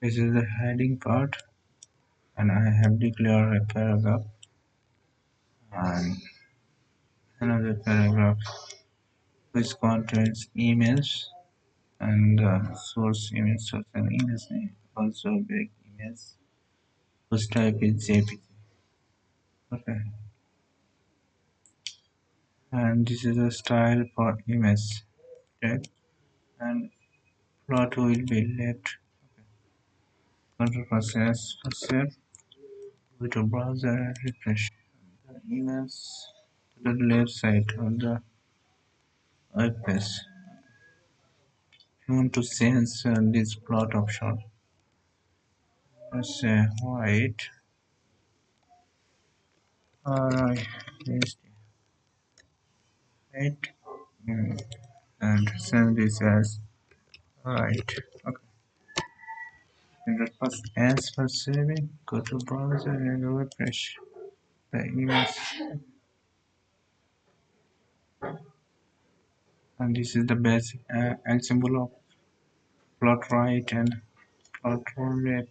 This is the heading part, and I have declared a paragraph and another paragraph which contains emails and source image source and image name. Also a big image whose type is JPG. Okay, and this is a style for image text and plot will be left. Control process for save. Go to browser and refresh. The image to the left side of the web page. If you want to change this plot option, let's say white. Alright, yes, right. Mm, and send this as right. Okay. And the first as for saving, go to browser and refresh the image. And this is the basic example of plot right and plot left.